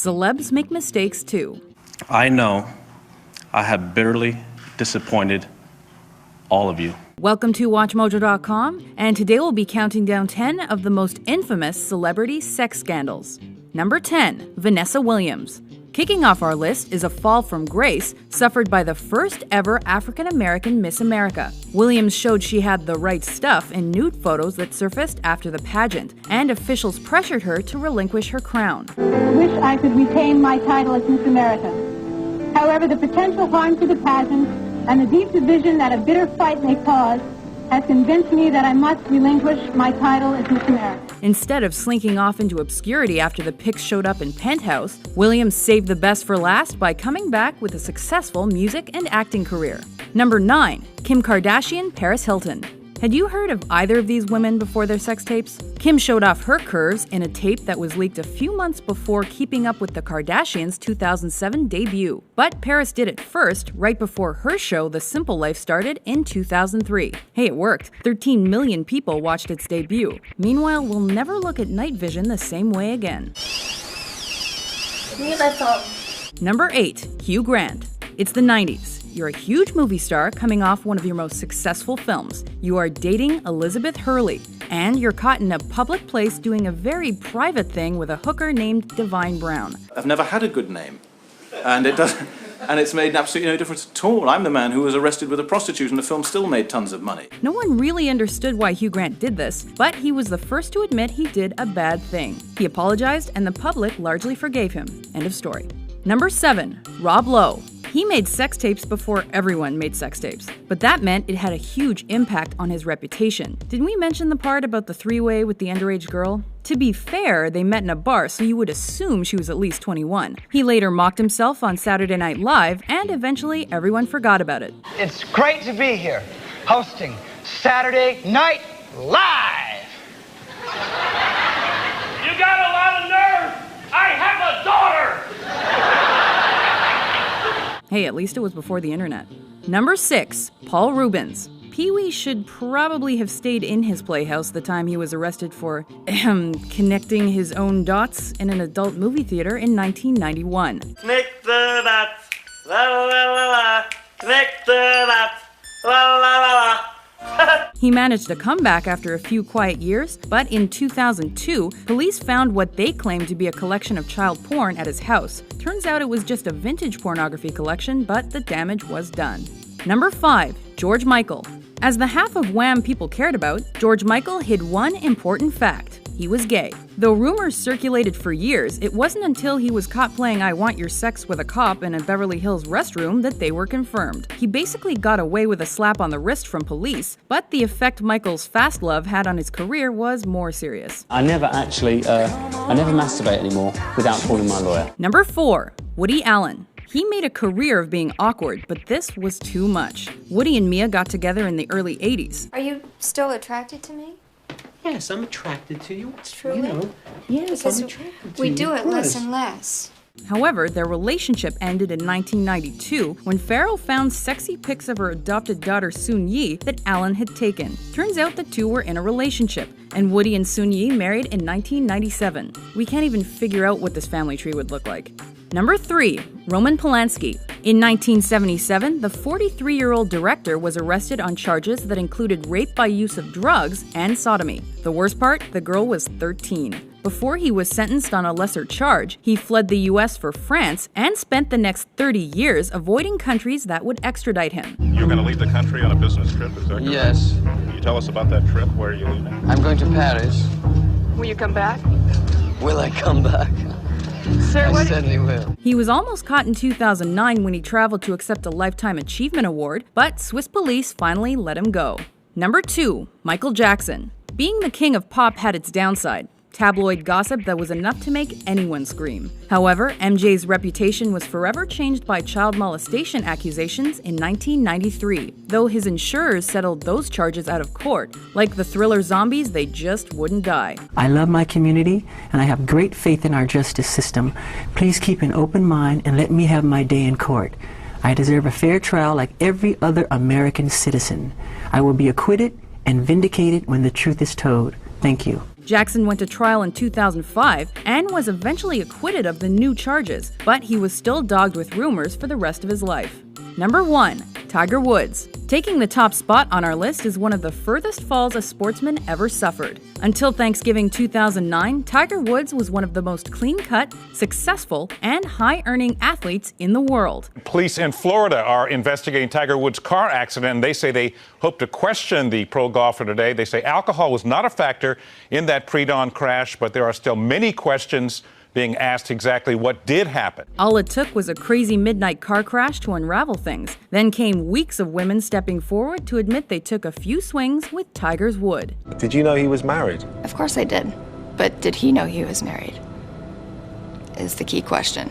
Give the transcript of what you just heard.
celebs make mistakes too. I know I have bitterly disappointed all of you. Welcome to WatchMojo.com, and today we'll be counting down 10 of the most infamous celebrity sex scandals. Number 10, Vanessa Williams. Kicking off our list is a fall from grace suffered by the first ever African-American Miss America. Williams showed she had the right stuff in nude photos that surfaced after the pageant, and officials pressured her to relinquish her crown. I wish I could retain my title as Miss America. However, the potential harm to the pageant and the deep division that a bitter fight may cause has convinced me that I must relinquish my title as Miss America. Instead of slinking off into obscurity after the pics showed up in Penthouse, Williams saved the best for last by coming back with a successful music and acting career. Number 9, Kim Kardashian, Paris Hilton. Had you heard of either of these women before their sex tapes? Kim showed off her curves in a tape that was leaked a few months before Keeping Up with the Kardashians' 2007 debut. But Paris did it first, right before her show The Simple Life started in 2003. Hey, it worked. 13 million people watched its debut. Meanwhile, we'll never look at night vision the same way again. Number 8, Hugh Grant. It's the 90s. You're a huge movie star coming off one of your most successful films. You are dating Elizabeth Hurley, and you're caught in a public place doing a very private thing with a hooker named Divine Brown. I've never had a good name, and it's made absolutely no difference at all. I'm the man who was arrested with a prostitute, and the film still made tons of money. No one really understood why Hugh Grant did this, but he was the first to admit he did a bad thing. He apologized, and the public largely forgave him. End of story. Number 7, Rob Lowe. He made sex tapes before everyone made sex tapes, but that meant it had a huge impact on his reputation. Didn't we mention the part about the three-way with the underage girl? To be fair, they met in a bar, so you would assume she was at least 21. He later mocked himself on Saturday Night Live, and eventually everyone forgot about it. It's great to be here, hosting Saturday Night Live! You got a lot of nerve! I have a daughter! Hey, at least it was before the internet. Number 6, Paul Rubens. Pee-wee should probably have stayed in his playhouse the time he was arrested for connecting his own dots in an adult movie theater in 1991. Connect the dots, la la la la, connect the dots, la la la la. He managed to come back after a few quiet years, but in 2002, police found what they claimed to be a collection of child porn at his house. Turns out it was just a vintage pornography collection, but the damage was done. Number 5, George Michael. As the half of Wham people cared about, George Michael hid one important fact. He was gay. Though rumors circulated for years, it wasn't until he was caught playing I Want Your Sex with a Cop in a Beverly Hills restroom that they were confirmed. He basically got away with a slap on the wrist from police, but the effect Michael's fast love had on his career was more serious. I never masturbate anymore without calling my lawyer. Number 4, Woody Allen. He made a career of being awkward, but this was too much. Woody and Mia got together in the early 80s. Are you still attracted to me? Yes, I'm attracted to you. Truly? You know, yes, because I'm attracted to we you. do it less and less. However, their relationship ended in 1992 when Farrell found sexy pics of her adopted daughter Soon-Yi that Allen had taken. Turns out the two were in a relationship, and Woody and Soon-Yi married in 1997. We can't even figure out what this family tree would look like. Number 3, Roman Polanski. In 1977, the 43-year-old director was arrested on charges that included rape by use of drugs and sodomy. The worst part, the girl was 13. Before he was sentenced on a lesser charge, he fled the US for France and spent the next 30 years avoiding countries that would extradite him. You're going to leave the country on a business trip, is that correct? Yes. Can you tell us about that trip? Where are you leaving? I'm going to Paris. Will you come back? Will I come back? Sir, I certainly will. He was almost caught in 2009 when he traveled to accept a Lifetime Achievement Award, but Swiss police finally let him go. Number 2, Michael Jackson. Being the king of pop had its downside. Tabloid gossip that was enough to make anyone scream. However, MJ's reputation was forever changed by child molestation accusations in 1993, though his insurers settled those charges out of court. Like the Thriller zombies, they just wouldn't die. I love my community, and I have great faith in our justice system. Please keep an open mind and let me have my day in court. I deserve a fair trial like every other American citizen. I will be acquitted and vindicated when the truth is told. Thank you. Jackson went to trial in 2005 and was eventually acquitted of the new charges, but he was still dogged with rumors for the rest of his life. Number 1. Tiger Woods. Taking the top spot on our list is one of the furthest falls a sportsman ever suffered. Until Thanksgiving 2009, Tiger Woods was one of the most clean-cut, successful, and high-earning athletes in the world. Police in Florida are investigating Tiger Woods' car accident, and they say they hope to question the pro golfer today. They say alcohol was not a factor in that pre-dawn crash, but there are still many questions being asked exactly what did happen. All it took was a crazy midnight car crash to unravel things. Then came weeks of women stepping forward to admit they took a few swings with Tiger's wood. Did you know he was married? Of course I did. But did he know he was married? Is the key question.